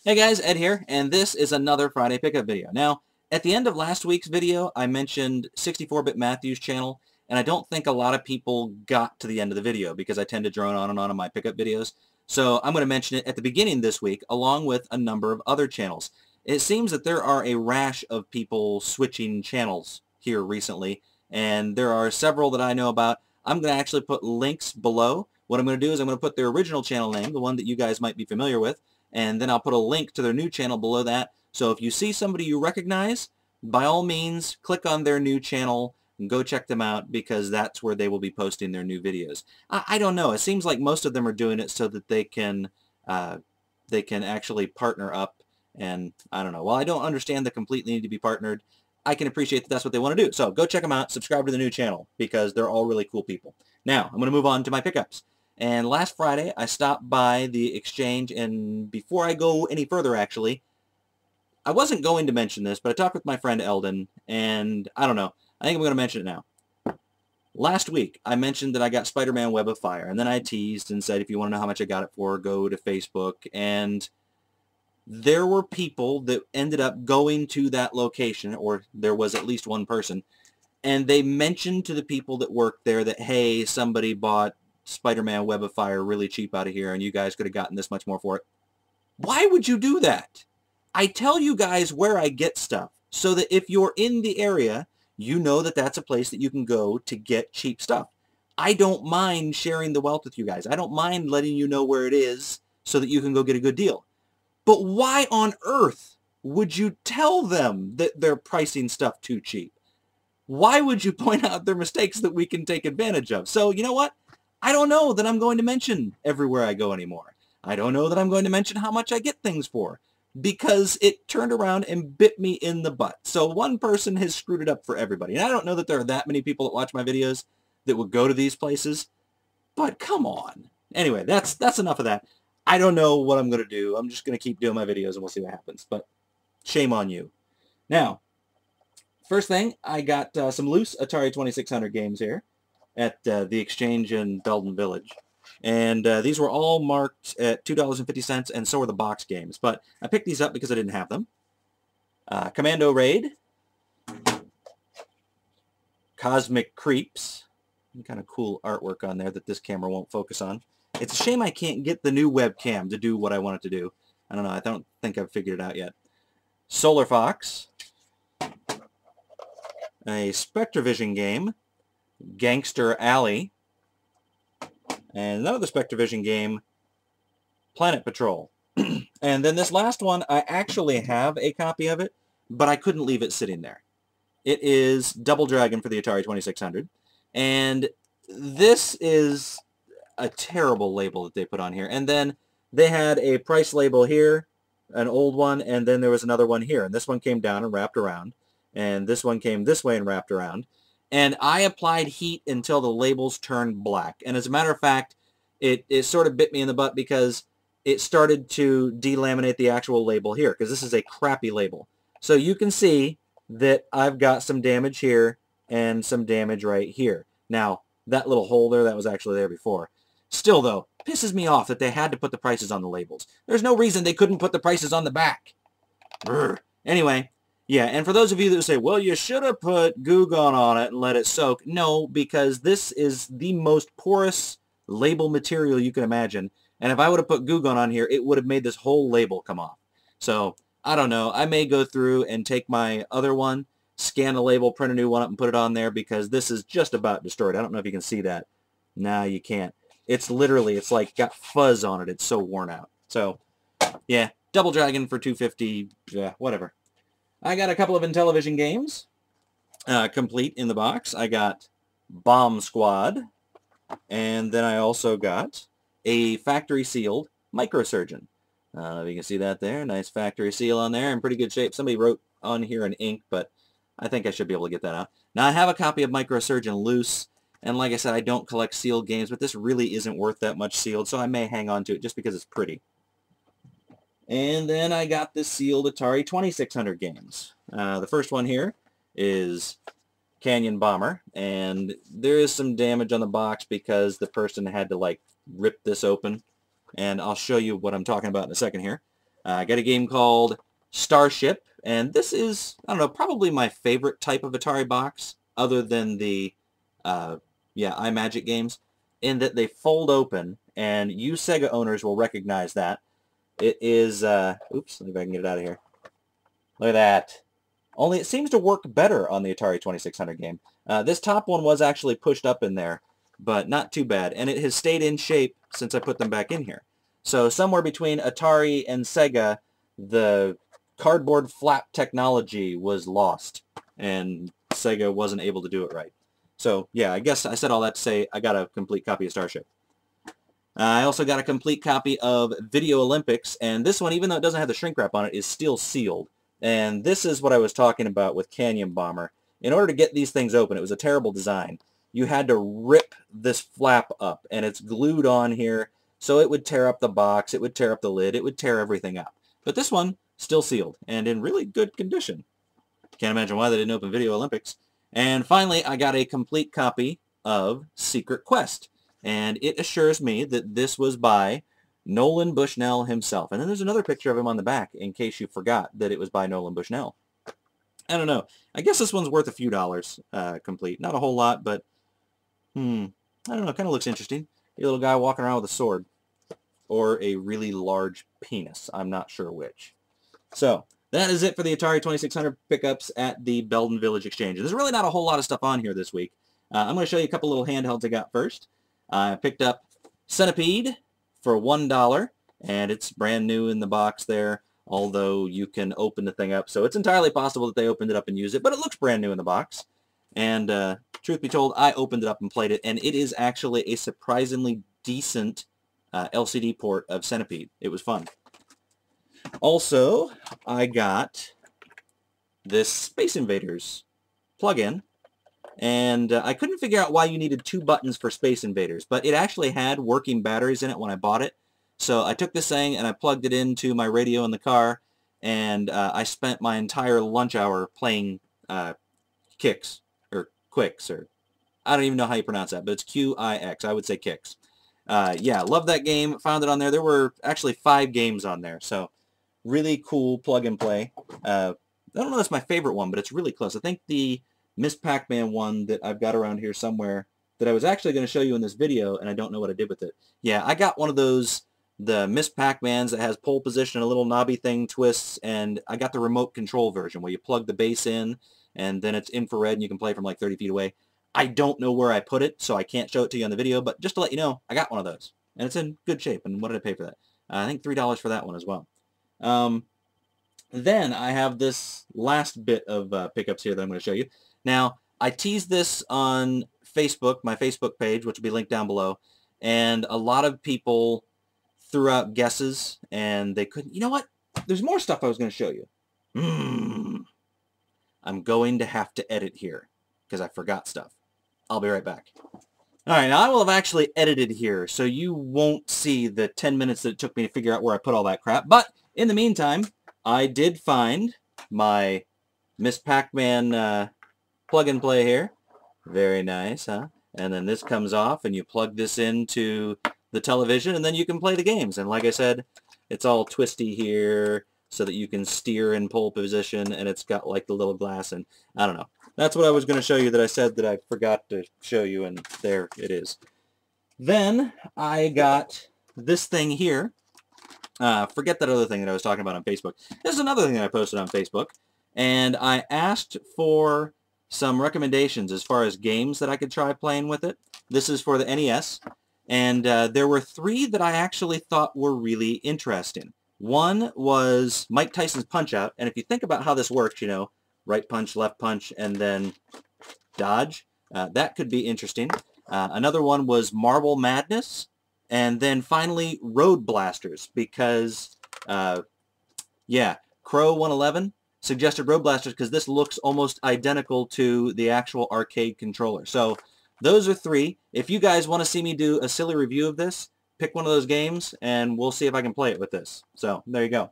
Hey guys, Ed here, and this is another Friday pickup video. Now, at the end of last week's video, I mentioned 64-Bit Matthew's channel, and I don't think a lot of people got to the end of the video because I tend to drone on and on in my pickup videos. So I'm going to mention it at the beginning this week, along with a number of other channels. It seems that there are a rash of people switching channels here recently, and there are several that I know about. I'm going to actually put links below. What I'm going to do is I'm going to put their original channel name, the one that you guys might be familiar with, and then I'll put a link to their new channel below that. So if you see somebody you recognize, by all means, click on their new channel and go check them out because that's where they will be posting their new videos. I don't know. It seems like most of them are doing it so that they can actually partner up. And I don't know. While I don't understand the completely need to be partnered, I can appreciate that that's what they want to do. So go check them out. Subscribe to the new channel because they're all really cool people. Now, I'm going to move on to my pickups. And last Friday, I stopped by the exchange, and before I go any further, actually, I wasn't going to mention this, but I talked with my friend Eldon, and I don't know. I think I'm going to mention it now. Last week, I mentioned that I got Spider-Man Web of Fire, and then I teased and said, if you want to know how much I got it for, go to Facebook, and there were people that ended up going to that location, or there was at least one person, and they mentioned to the people that worked there that, hey, somebody bought Spider-Man Web of Fire really cheap out of here, and you guys could have gotten this much more for it. Why would you do that? I tell you guys where I get stuff, so that if you're in the area, you know that that's a place that you can go to get cheap stuff. I don't mind sharing the wealth with you guys. I don't mind letting you know where it is so that you can go get a good deal. But why on earth would you tell them that they're pricing stuff too cheap? Why would you point out their mistakes that we can take advantage of? So, you know what? I don't know that I'm going to mention everywhere I go anymore. I don't know that I'm going to mention how much I get things for because it turned around and bit me in the butt. So one person has screwed it up for everybody. And I don't know that there are that many people that watch my videos that would go to these places, but come on. Anyway, that's enough of that. I don't know what I'm going to do. I'm just going to keep doing my videos and we'll see what happens. But shame on you. Now, first thing, I got some loose Atari 2600 games here at the exchange in Belden Village. And these were all marked at $2.50, and so were the box games. But I picked these up because I didn't have them. Commando Raid. Cosmic Creeps. Kind of cool artwork on there that this camera won't focus on. It's a shame I can't get the new webcam to do what I want it to do. I don't know. I don't think I've figured it out yet. Solar Fox. A Spectravision game. Gangster Alley, and another Spectravision game, Planet Patrol. And then this last one, I actually have a copy of it, but I couldn't leave it sitting there. It is Double Dragon for the Atari 2600, and this is a terrible label that they put on here. And then they had a price label here, an old one, and then there was another one here, and this one came down and wrapped around, and this one came this way and wrapped around. And I applied heat until the labels turned black. And as a matter of fact, it sort of bit me in the butt because it started to delaminate the actual label here, because this is a crappy label. So you can see that I've got some damage here and some damage right here. Now, that little hole there, that was actually there before. Still, though, pisses me off that they had to put the prices on the labels. There's no reason they couldn't put the prices on the back. Brr. Anyway, yeah, and for those of you that say, well, you should have put Goo Gone on it and let it soak. No, because this is the most porous label material you can imagine. And if I would have put Goo Gone on here, it would have made this whole label come off. So, I don't know. I may go through and take my other one, scan the label, print a new one up, and put it on there because this is just about destroyed. I don't know if you can see that. No, you can't. It's literally, it's like got fuzz on it. It's so worn out. So, yeah, Double Dragon for $2.50. Yeah, whatever. I got a couple of Intellivision games complete in the box. I got Bomb Squad, and then I also got a factory-sealed Microsurgeon. If you can see that there. Nice factory seal on there in pretty good shape. Somebody wrote on here in ink, but I think I should be able to get that out. Now, I have a copy of Microsurgeon loose, and like I said, I don't collect sealed games, but this really isn't worth that much sealed, so I may hang on to it just because it's pretty. And then I got this sealed Atari 2600 games. The first one here is Canyon Bomber, and there is some damage on the box because the person had to like rip this open, and I'll show you what I'm talking about in a second here. I got a game called Starship, and this is, I don't know, probably my favorite type of Atari box, other than the, iMagic games, in that they fold open, and you Sega owners will recognize that. It is, oops, let me see if I can get it out of here. Look at that. Only it seems to work better on the Atari 2600 game. This top one was actually pushed up in there, but not too bad. And it has stayed in shape since I put them back in here. So somewhere between Atari and Sega, the cardboard flap technology was lost, and Sega wasn't able to do it right. So yeah, I guess I said all that to say I got a complete copy of Starship. I also got a complete copy of Video Olympics, and this one, even though it doesn't have the shrink wrap on it, is still sealed. And this is what I was talking about with Canyon Bomber. In order to get these things open, it was a terrible design. You had to rip this flap up, and it's glued on here, so it would tear up the box, it would tear up the lid, it would tear everything up. But this one, still sealed, and in really good condition. Can't imagine why they didn't open Video Olympics. And finally, I got a complete copy of Secret Quest. And it assures me that this was by Nolan Bushnell himself. And then there's another picture of him on the back, in case you forgot that it was by Nolan Bushnell. I don't know. I guess this one's worth a few dollars complete. Not a whole lot, but, I don't know. Kind of looks interesting. A little guy walking around with a sword. Or a really large penis. I'm not sure which. So, that is it for the Atari 2600 pickups at the Belden Village Exchange. There's really not a whole lot of stuff on here this week. I'm going to show you a couple little handhelds I got first. I picked up Centipede for $1, and it's brand new in the box there, although you can open the thing up. So it's entirely possible that they opened it up and used it, but it looks brand new in the box. And truth be told, I opened it up and played it, and it is actually a surprisingly decent LCD port of Centipede. It was fun. Also, I got this Space Invaders plug-in. And I couldn't figure out why you needed 2 buttons for Space Invaders, but it actually had working batteries in it when I bought it. So I took this thing and I plugged it into my radio in the car, and I spent my entire lunch hour playing Kicks, or Quicks, or I don't even know how you pronounce that, but it's Q-I-X. I would say Kicks. Yeah, love that game. Found it on there. There were actually 5 games on there, so really cool plug and play. I don't know if that's my favorite one, but it's really close. I think the Miss Pac-Man one that I've got around here somewhere that I was actually going to show you in this video, and I don't know what I did with it. Yeah, I got one of those, the Miss Pac-Mans that has pole position, a little knobby thing twists, and I got the remote control version where you plug the base in, and then it's infrared, and you can play from like 30 feet away. I don't know where I put it, so I can't show it to you on the video, but just to let you know, I got one of those, and it's in good shape. And what did I pay for that? I think $3 for that one as well. Then I have this last bit of pickups here that I'm going to show you. Now, I teased this on Facebook, my Facebook page, which will be linked down below, and a lot of people threw out guesses, and they couldn't. You know what? There's more stuff I was going to show you. I'm going to have to edit here, because I forgot stuff. I'll be right back. Alright, now I will have actually edited here, so you won't see the 10 minutes that it took me to figure out where I put all that crap, but in the meantime, I did find my Miss Pac-Man plug and play here. Very nice, huh? And then this comes off, and you plug this into the television, and then you can play the games. And like I said, it's all twisty here so that you can steer in pole position, and it's got like the little glass, and I don't know. That's what I was going to show you that I said that I forgot to show you, and there it is. Then I got this thing here. Forget that other thing that I was talking about on Facebook. This is another thing that I posted on Facebook, and I asked for some recommendations as far as games that I could try playing with it. This is for the NES, and there were 3 that I actually thought were really interesting. One was Mike Tyson's Punch-Out, and if you think about how this works, you know, right punch, left punch, and then dodge, that could be interesting. Another one was Marble Madness, and then finally Road Blasters, because, yeah, Crow 111 suggested Road Blasters because this looks almost identical to the actual arcade controller. So those are 3. If you guys want to see me do a silly review of this, pick one of those games, and we'll see if I can play it with this. So there you go.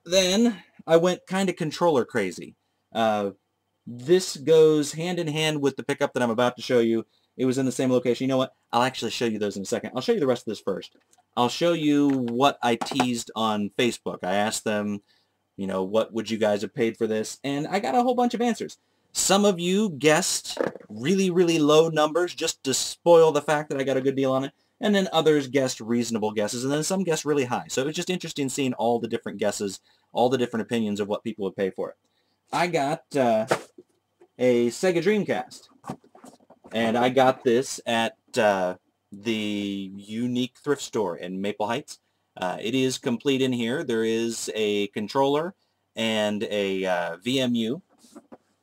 Then I went kind of controller crazy. This goes hand in hand with the pickup that I'm about to show you, It was in the same location. You know what? I'll actually show you those in a second. I'll show you the rest of this first. I'll show you what I teased on Facebook. I asked them, you know, what would you guys have paid for this? And I got a whole bunch of answers. Some of you guessed really, really low numbers just to spoil the fact that I got a good deal on it. And then others guessed reasonable guesses. And then some guessed really high. So it was just interesting seeing all the different guesses, all the different opinions of what people would pay for it. I got a Sega Dreamcast. And I got this at the Unique Thrift Store in Maple Heights. It is complete in here. There is a controller and a VMU,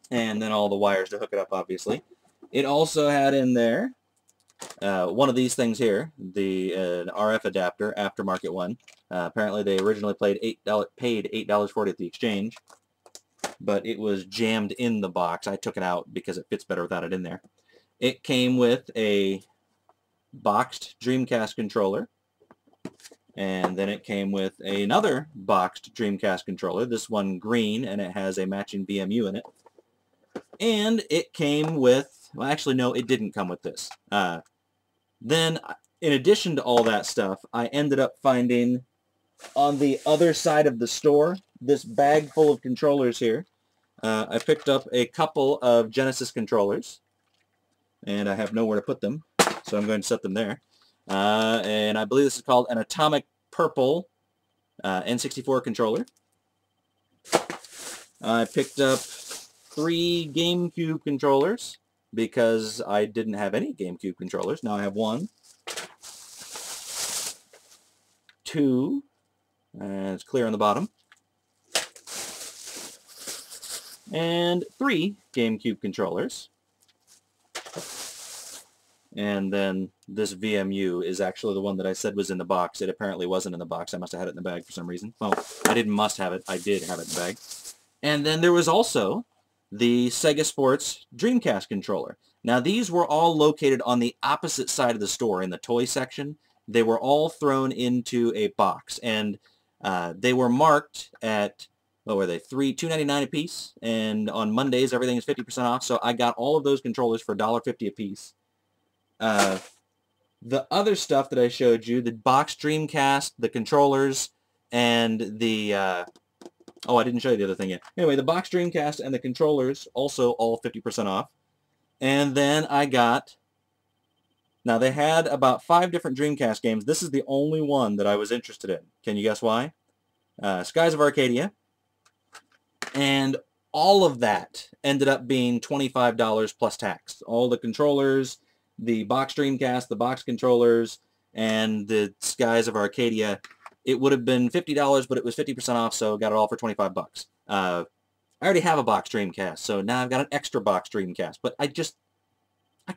and then all the wires to hook it up, obviously. It also had in there one of these things here, the RF adapter, aftermarket one. Apparently they originally paid $8 for it at the exchange, but it was jammed in the box. I took it out because it fits better without it in there. It came with a boxed Dreamcast controller, and then it came with another boxed Dreamcast controller, this one green, and it has a matching VMU in it. And it came with, well actually no, it didn't come with this. Then, in addition to all that stuff, I ended up finding on the other side of the store this bag full of controllers here. I picked up a couple of Genesis controllers, and I have nowhere to put them, so I'm going to set them there. And I believe this is called an Atomic Purple N64 controller. I picked up 3 GameCube controllers because I didn't have any GameCube controllers. Now I have 1, 2, and it's clear on the bottom, and 3 GameCube controllers. And then this VMU is actually the one that I said was in the box. It apparently wasn't in the box. I must have had it in the bag for some reason. Well, I didn't must have it. I did have it in the bag. And then there was also the Sega Sports Dreamcast controller. Now these were all located on the opposite side of the store in the toy section. They were all thrown into a box, and they were marked at, what were they, $2.99 a piece, and on Mondays everything is 50% off, so I got all of those controllers for $1.50 a piece. The other stuff that I showed you, the box Dreamcast, the controllers, and the, oh, I didn't show you the other thing yet. Anyway, the box Dreamcast and the controllers, also all 50% off. And then I got, now they had about 5 different Dreamcast games. This is the only one that I was interested in. Can you guess why? Skies of Arcadia. And all of that ended up being $25 plus tax. All the controllers, the box Dreamcast, the box controllers, and the Skies of Arcadia. It would have been $50, but it was 50% off, so got it all for 25 bucks. I already have a box Dreamcast, so now I've got an extra box Dreamcast, but I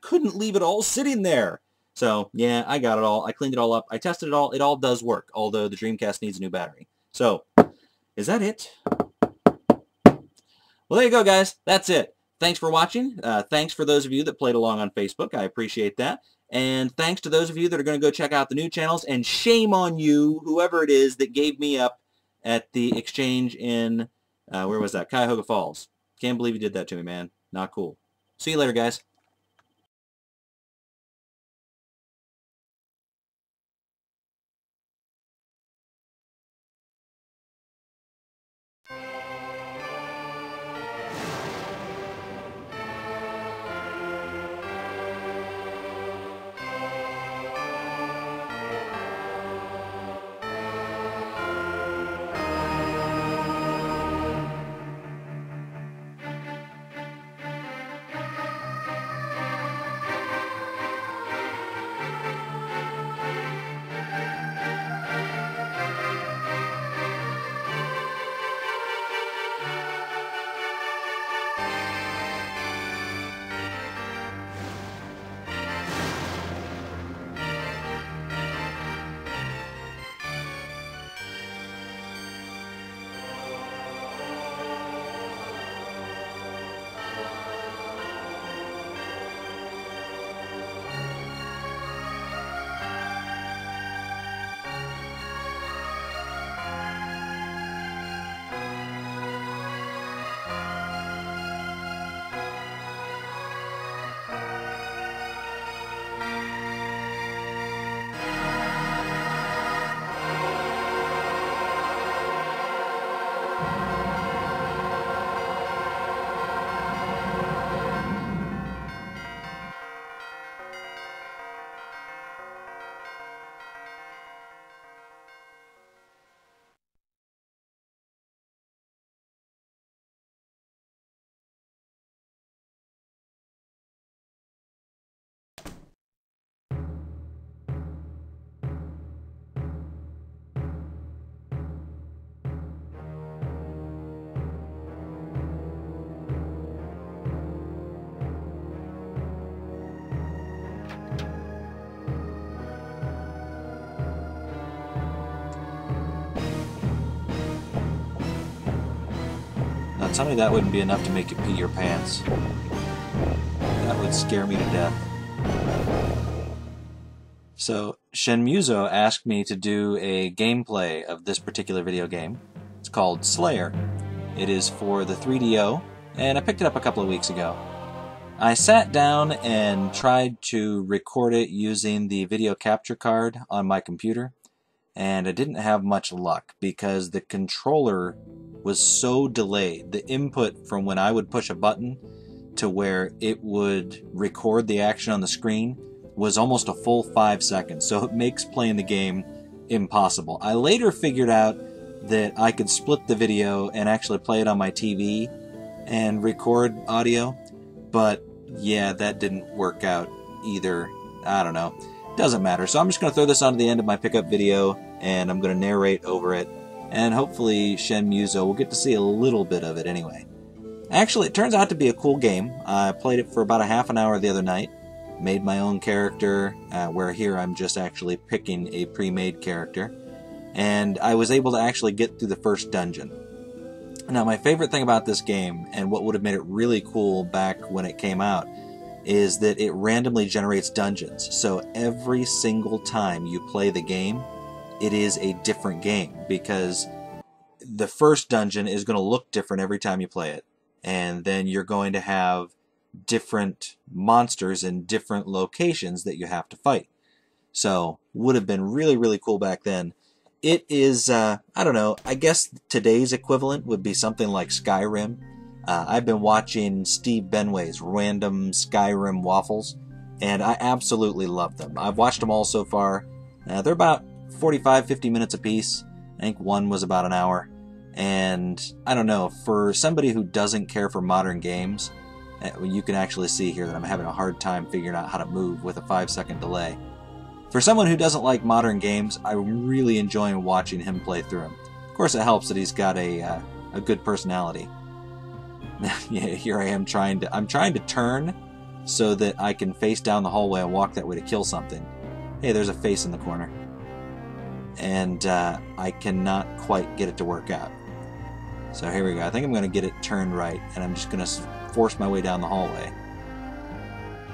couldn't leave it all sitting there. So, yeah, I got it all. I cleaned it all up. I tested it all. It all does work, although the Dreamcast needs a new battery. So, is that it? Well, there you go, guys. That's it. Thanks for watching. Thanks for those of you that played along on Facebook. I appreciate that. And thanks to those of you that are going to go check out the new channels. And shame on you, whoever it is that gave me up at the exchange in, where was that? Cuyahoga Falls. Can't believe you did that to me, man. Not cool. See you later, guys. God, tell me that wouldn't be enough to make you pee your pants. That would scare me to death. So, Shenmuzo asked me to do a gameplay of this particular video game. It's called Slayer. It is for the 3DO, and I picked it up a couple of weeks ago. I sat down and tried to record it using the video capture card on my computer, and I didn't have much luck because the controller was so delayed. The input from when I would push a button to where it would record the action on the screen was almost a full 5 seconds, so it makes playing the game impossible. I later figured out that I could split the video and actually play it on my TV and record audio, but yeah, that didn't work out either. I don't know. Doesn't matter. So I'm just going to throw this on to the end of my pickup video, and I'm going to narrate over it, and hopefully Shenmuzo will get to see a little bit of it anyway. Actually, it turns out to be a cool game. I played it for about a half an hour the other night, made my own character, where here I'm just actually picking a pre-made character, and I was able to actually get through the first dungeon. Now, my favorite thing about this game, and what would have made it really cool back when it came out, is that it randomly generates dungeons. So every single time you play the game, it is a different game, because the first dungeon is going to look different every time you play it, and then you're going to have different monsters in different locations that you have to fight. So, would have been really, really cool back then. It is, I don't know, I guess today's equivalent would be something like Skyrim. I've been watching Steve Benway's random Skyrim waffles, and I absolutely love them. I've watched them all so far. They're about 45-50 minutes apiece. I think one was about an hour. And, I don't know, for somebody who doesn't care for modern games, you can actually see here that I'm having a hard time figuring out how to move with a 5-second delay. For someone who doesn't like modern games, I'm really enjoying watching him play through them. Of course, it helps that he's got a good personality. Yeah, here I am trying to turn so that I can face down the hallway and walk that way to kill something. Hey, there's a face in the corner. And I cannot quite get it to work out. So here we go. I think I'm going to get it turned right, and I'm just going to force my way down the hallway.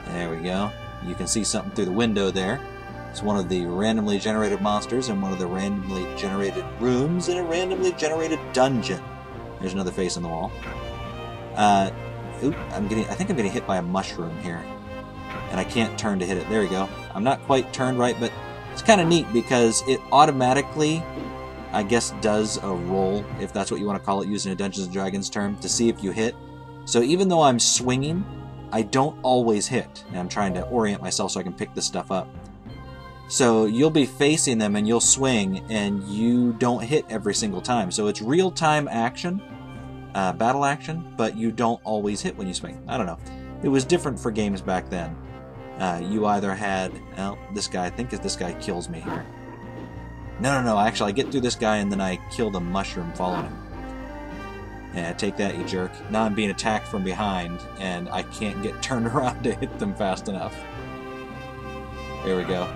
There we go. You can see something through the window there. It's one of the randomly generated monsters in one of the randomly generated rooms in a randomly generated dungeon. There's another face on the wall. I think I'm getting hit by a mushroom here. And I can't turn to hit it. There we go. I'm not quite turned right, but it's kind of neat because it automatically, I guess, does a roll, if that's what you want to call it, using a Dungeons & Dragons term, to see if you hit. So even though I'm swinging, I don't always hit. And I'm trying to orient myself so I can pick this stuff up. So you'll be facing them and you'll swing and you don't hit every single time. So it's real-time action, battle action, but you don't always hit when you swing. I don't know. It was different for games back then. You either had, well, this guy, I think this guy kills me here. No, actually I get through this guy and then I kill the mushroom following him. Yeah, take that, you jerk. Now I'm being attacked from behind and I can't get turned around to hit them fast enough. There we go.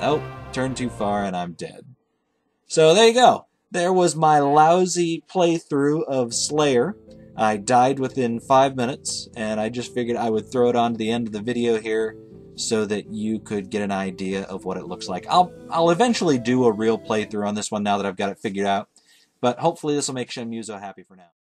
Oh, turned too far and I'm dead. So there you go. There was my lousy playthrough of Slayer. I died within 5 minutes, and I just figured I would throw it on to the end of the video here so that you could get an idea of what it looks like. I'll eventually do a real playthrough on this one now that I've got it figured out, but hopefully this will make Shenmuzo happy for now.